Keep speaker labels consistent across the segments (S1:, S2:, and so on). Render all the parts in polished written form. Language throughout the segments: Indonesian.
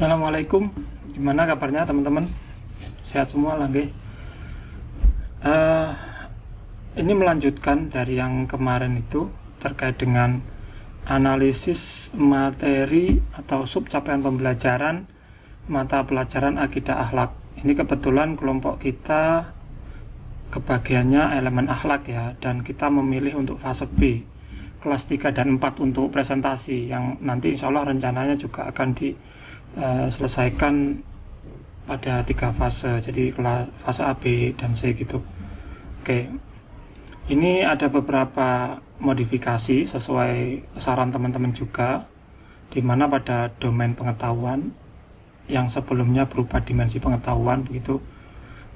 S1: Assalamualaikum, gimana kabarnya teman-teman? Sehat semua lah, nggih. Ini melanjutkan dari yang kemarin itu terkait dengan analisis materi atau sub capaian pembelajaran mata pelajaran akidah akhlak. Ini kebetulan kelompok kita kebagiannya elemen akhlak ya, dan kita memilih untuk fase B, kelas 3 dan 4 untuk presentasi yang nanti insya Allah rencananya juga akan diselesaikan pada 3 fase, jadi kelas fase A, B, dan C gitu. Oke, ini ada beberapa modifikasi sesuai saran teman-teman juga, dimana pada domain pengetahuan yang sebelumnya berupa dimensi pengetahuan begitu,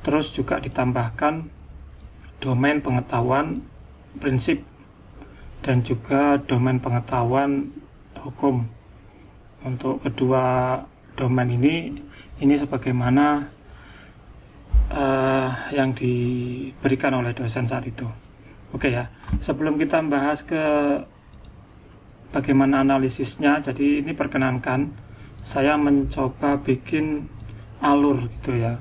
S1: terus juga ditambahkan domain pengetahuan prinsip dan juga domain pengetahuan hukum. Untuk kedua domain ini sebagaimana yang diberikan oleh dosen saat itu. Oke ya, sebelum kita membahas ke bagaimana analisisnya, jadi ini perkenankan saya mencoba bikin alur gitu ya,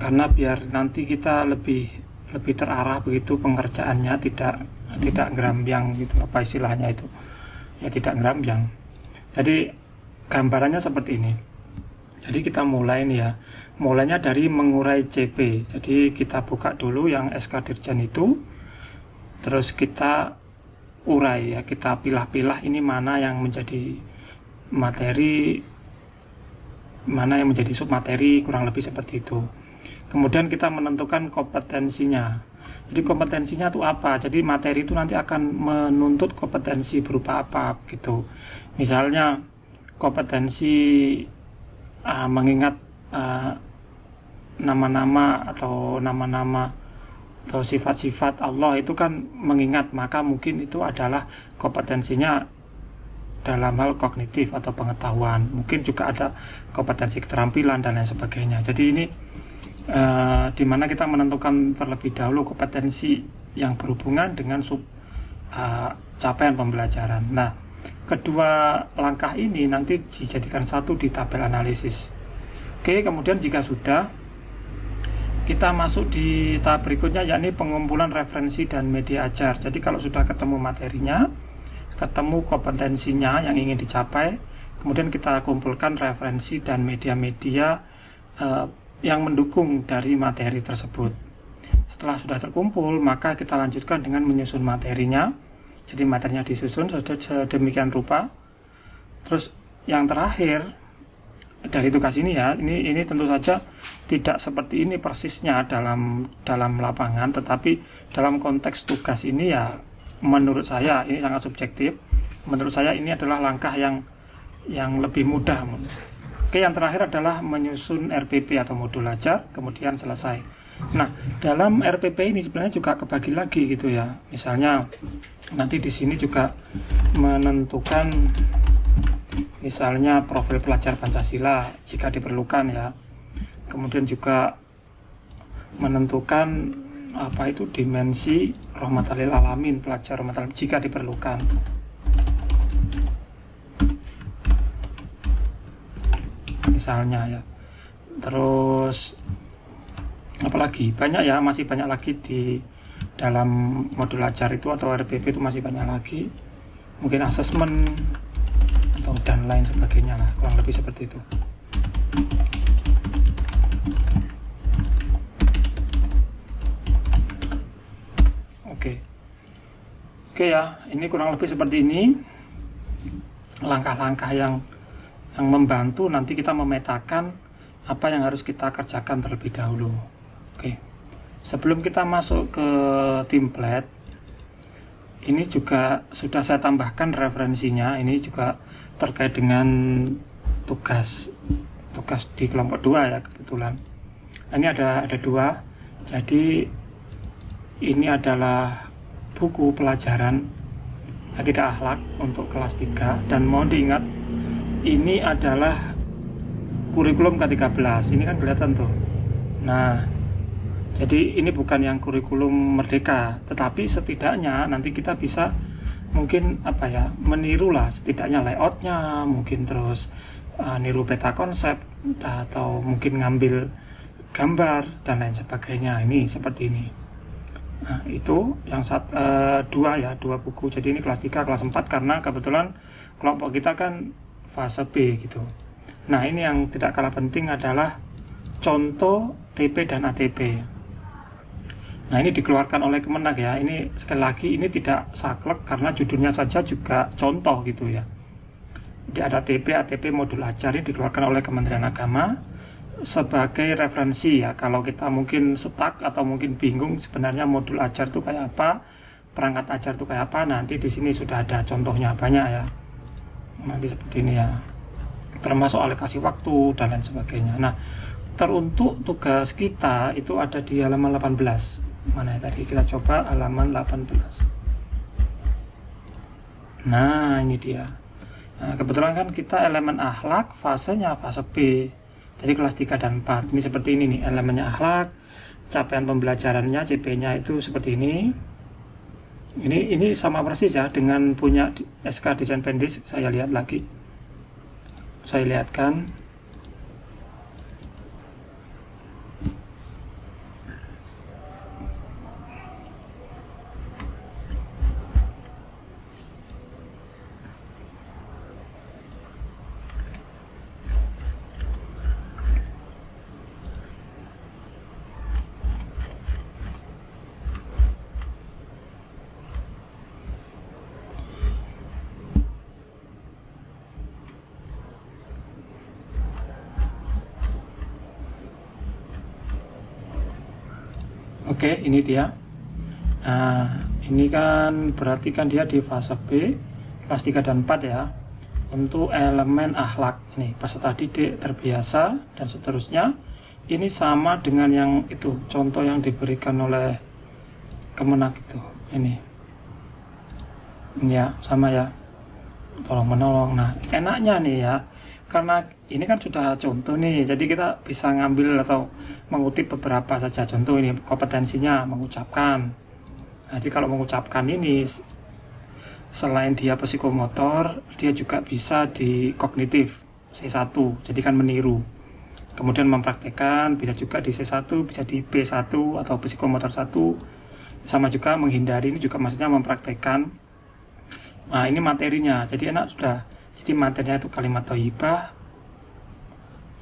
S1: karena biar nanti kita lebih terarah begitu pengerjaannya, tidak ngerambyang gitu, apa istilahnya itu ya, tidak ngerambyang. Jadi gambarannya seperti ini. Jadi kita mulai nih ya, mulainya dari mengurai CP. Jadi kita buka dulu yang SK Dirjen itu, terus kita urai ya, kita pilah-pilah ini mana yang menjadi materi, mana yang menjadi submateri, kurang lebih seperti itu. Kemudian kita menentukan kompetensinya. Jadi kompetensinya itu apa? Jadi materi itu nanti akan menuntut kompetensi berupa apa gitu. Misalnya kompetensi mengingat nama-nama atau sifat-sifat Allah itu kan mengingat, maka mungkin itu adalah kompetensinya dalam hal kognitif atau pengetahuan. Mungkin juga ada kompetensi keterampilan dan lain sebagainya. Jadi ini dimana kita menentukan terlebih dahulu kompetensi yang berhubungan dengan sub capaian pembelajaran. Nah, kedua langkah ini nanti dijadikan satu di tabel analisis. Oke, kemudian jika sudah, kita masuk di tahap berikutnya, yakni pengumpulan referensi dan media ajar. Jadi kalau sudah ketemu materinya, ketemu kompetensinya yang ingin dicapai, kemudian kita kumpulkan referensi dan media-media yang mendukung dari materi tersebut. Setelah sudah terkumpul, maka kita lanjutkan dengan menyusun materinya. Jadi materinya disusun sedemikian rupa. Terus yang terakhir dari tugas ini ya, ini tentu saja tidak seperti ini persisnya dalam lapangan, tetapi dalam konteks tugas ini ya, menurut saya ini sangat subjektif. Menurut saya ini adalah langkah yang lebih mudah. Oke, yang terakhir adalah menyusun RPP atau modul ajar, kemudian selesai. Nah, dalam RPP ini sebenarnya juga kebagi lagi gitu ya. Misalnya nanti di sini juga menentukan misalnya profil pelajar Pancasila jika diperlukan ya. Kemudian juga menentukan dimensi rahmatan lil alamin, pelajar rahmatan jika diperlukan. Misalnya ya. Terus apalagi banyak ya, masih banyak lagi di dalam modul ajar itu atau RPP itu, masih banyak lagi, mungkin asesmen atau dan lain sebagainya lah, kurang lebih seperti itu. Oke ya, ini kurang lebih seperti ini langkah-langkah yang membantu nanti kita memetakan apa yang harus kita kerjakan terlebih dahulu. Oke, sebelum kita masuk ke template, ini juga sudah saya tambahkan referensinya. Ini juga terkait dengan tugas di kelompok 2 ya, kebetulan. Ini ada 2. Jadi ini adalah buku pelajaran akidah akhlak untuk kelas 3, dan mohon diingat ini adalah kurikulum ke-13. Ini kan kelihatan tuh. Nah, jadi ini bukan yang kurikulum merdeka, tetapi setidaknya nanti kita bisa mungkin meniru lah setidaknya layoutnya, mungkin terus niru peta konsep atau mungkin ngambil gambar dan lain sebagainya. Ini seperti ini. Nah, itu yang dua buku. Jadi ini kelas 3, kelas 4 karena kebetulan kelompok kita kan fase B gitu. Nah, ini yang tidak kalah penting adalah contoh TP dan ATP. Nah, ini dikeluarkan oleh Kemenak ya. Ini sekali lagi ini tidak saklek karena judulnya saja juga contoh gitu ya. Jadi ada TP, ATP, modul ajar ini dikeluarkan oleh Kementerian Agama sebagai referensi ya. Kalau kita mungkin stuck atau mungkin bingung sebenarnya modul ajar itu kayak apa, perangkat ajar itu kayak apa, nanti di sini sudah ada contohnya banyak ya. Nanti seperti ini ya. Termasuk alokasi waktu dan lain sebagainya. Nah, teruntuk tugas kita itu ada di halaman 18. Mana ya tadi? Kita coba halaman 18. Nah, ini dia. Nah, kebetulan kan kita elemen akhlak, fasenya fase B. Jadi kelas 3 dan 4. Ini seperti ini nih, elemennya akhlak, capaian pembelajarannya, CP-nya itu seperti ini. Ini sama persis ya dengan punya SK Desain Pendis. Saya lihat lagi. Saya lihatkan. Oke, ini dia. Nah, ini kan berarti kan dia di fase B, kelas 3 dan 4 ya. Untuk elemen akhlak, ini peserta didik terbiasa dan seterusnya. Ini sama dengan yang itu, contoh yang diberikan oleh Kemenak itu. Ini ya, sama ya. Tolong menolong. Nah, enaknya nih ya, karena ini kan sudah contoh nih, jadi kita bisa ngambil atau mengutip beberapa saja contoh. Ini kompetensinya mengucapkan. Jadi kalau mengucapkan ini selain dia psikomotor, dia juga bisa di kognitif C1, jadi kan meniru. Kemudian mempraktekkan bisa juga di C1, bisa di B1 atau psikomotor 1. Sama juga menghindari, ini juga maksudnya mempraktekkan. Nah, ini materinya, jadi enak sudah. Jadi materinya itu kalimat thayyibah,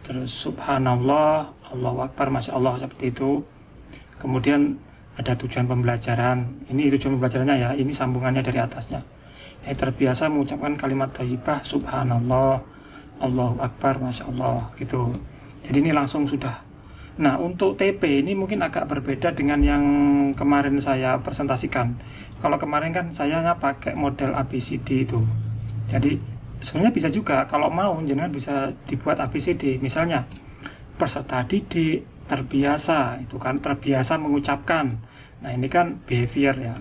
S1: terus subhanallah, Allahu Akbar, Masya Allah, seperti itu. Kemudian ada tujuan pembelajaran. Ini tujuan pembelajarannya ya, ini sambungannya dari atasnya. Terbiasa mengucapkan kalimat thayyibah, subhanallah, Allahu Akbar, Masya Allah, gitu. Jadi ini langsung sudah. Nah, untuk TP ini mungkin agak berbeda dengan yang kemarin saya presentasikan. Kalau kemarin kan saya pakai model ABCD itu. Jadi sebenarnya bisa juga, kalau mau jangan bisa dibuat ABCD. Misalnya peserta didik terbiasa, itu kan terbiasa mengucapkan. Nah, ini kan behavior ya.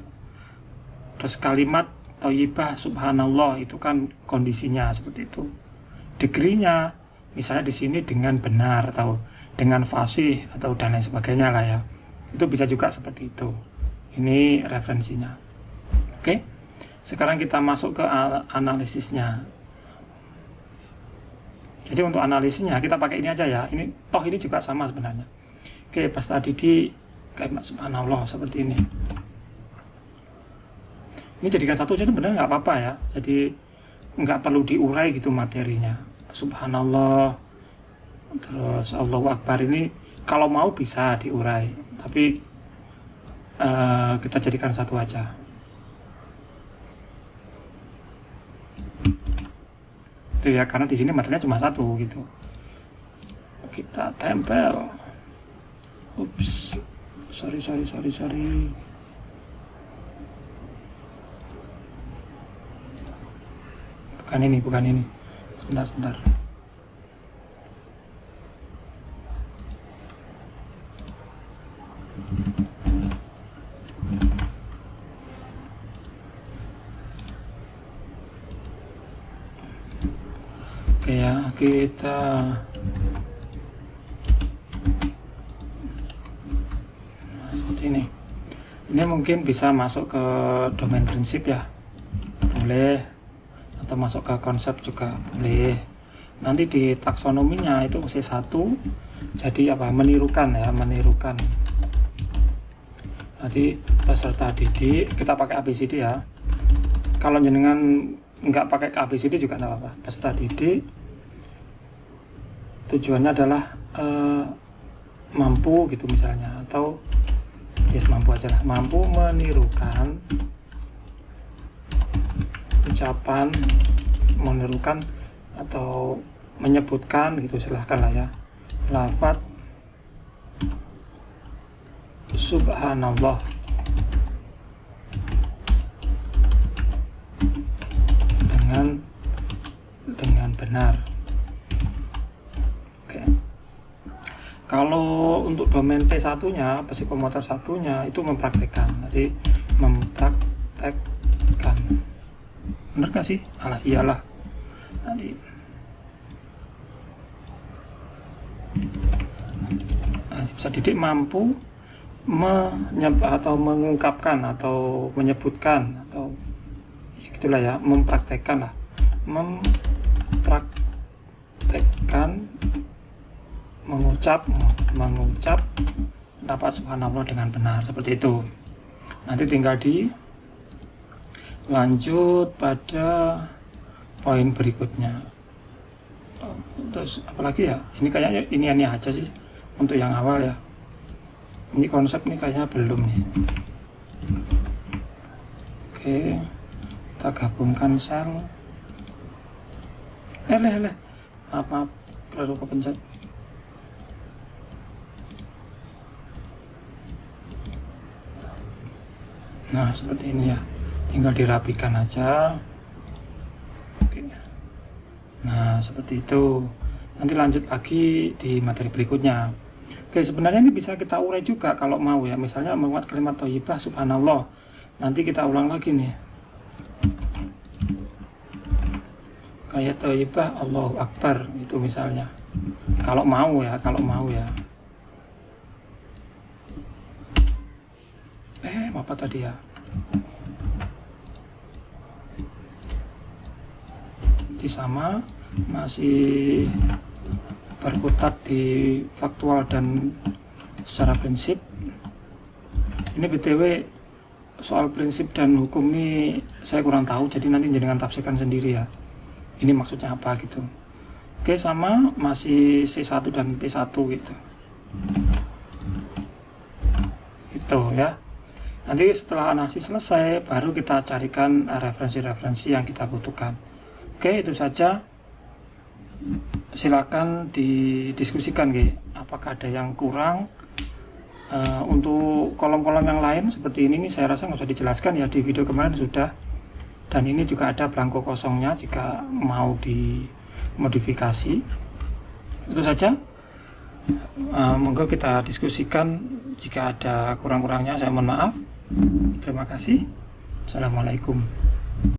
S1: Terus kalimat thayyibah subhanallah, itu kan kondisinya seperti itu. Degree-nya misalnya di sini dengan benar atau dengan fasih atau dan lain sebagainya lah ya. Itu bisa juga seperti itu. Ini referensinya. Oke. Sekarang kita masuk ke analisisnya. Jadi untuk analisisnya kita pakai ini aja ya. Ini toh ini juga sama sebenarnya. Oke, peserta didik kayak subhanallah seperti ini. Ini jadikan satu aja itu benar nggak apa-apa ya. Jadi nggak perlu diurai gitu materinya. Subhanallah, terus Allahu Akbar ini kalau mau bisa diurai, tapi kita jadikan satu aja. Itu ya, karena di sini materinya cuma satu gitu. Kita tempel. Ups, sorry. Bukan ini. Sebentar. Oke ya, kita seperti ini. Ini mungkin bisa masuk ke domain prinsip ya, boleh, atau masuk ke konsep juga boleh. Nanti di taksonominya itu C1, jadi apa, menirukan ya, menirukan. Nanti peserta didik, kita pakai ABCD ya. Kalau jenengan nggak pakai ABCD juga nggak apa-apa. Peserta didik tujuannya adalah mampu gitu misalnya, atau yes, mampu aja lah, mampu menirukan ucapan, menirukan atau menyebutkan gitu, silahkan lah ya, lafaz subhanallah dengan benar. Oke. Kalau untuk domain P1-nya, psikomotor satunya itu mempraktekkan. Jadi mempraktekkan. Bener gak sih? Alah iyalah. Nanti bisa didik mampu atau mengungkapkan atau menyebutkan atau ya gitulah ya, mempraktekkan lah, mempraktekkan mengucap dapat subhanallah dengan benar, seperti itu. Nanti tinggal lanjut pada poin berikutnya. Terus apalagi ya, ini kayaknya ini aja sih untuk yang awal ya. Ini konsep ini kayaknya belum nih. Oke, kita gabungkan sel. Maaf, perlu kepencet. Nah, seperti ini ya, tinggal dirapikan aja. Oke. Nah, seperti itu. Nanti lanjut lagi di materi berikutnya. Oke, sebenarnya ini bisa kita urai juga kalau mau ya. Misalnya menguat kalimat thayyibah subhanallah. Nanti kita ulang lagi nih. Kayak thayyibah Allahu Akbar itu misalnya. Kalau mau ya. Apa tadi ya? Ini sama, masih berkutat di faktual dan secara prinsip. Ini BTW soal prinsip dan hukum ini saya kurang tahu, jadi nanti jangan tafsirkan sendiri ya. Ini maksudnya apa gitu. Oke, sama masih C1 dan P1 gitu. Itu ya. Nanti setelah analisis selesai, baru kita carikan referensi-referensi yang kita butuhkan. Oke, itu saja. Silakan didiskusikan, apakah ada yang kurang. Untuk kolom-kolom yang lain seperti ini saya rasa nggak usah dijelaskan ya, di video kemarin sudah. Dan ini juga ada belangko kosongnya jika mau dimodifikasi. Itu saja. Monggo kita diskusikan, jika ada kurang-kurangnya saya mohon maaf. Terima kasih. Assalamualaikum.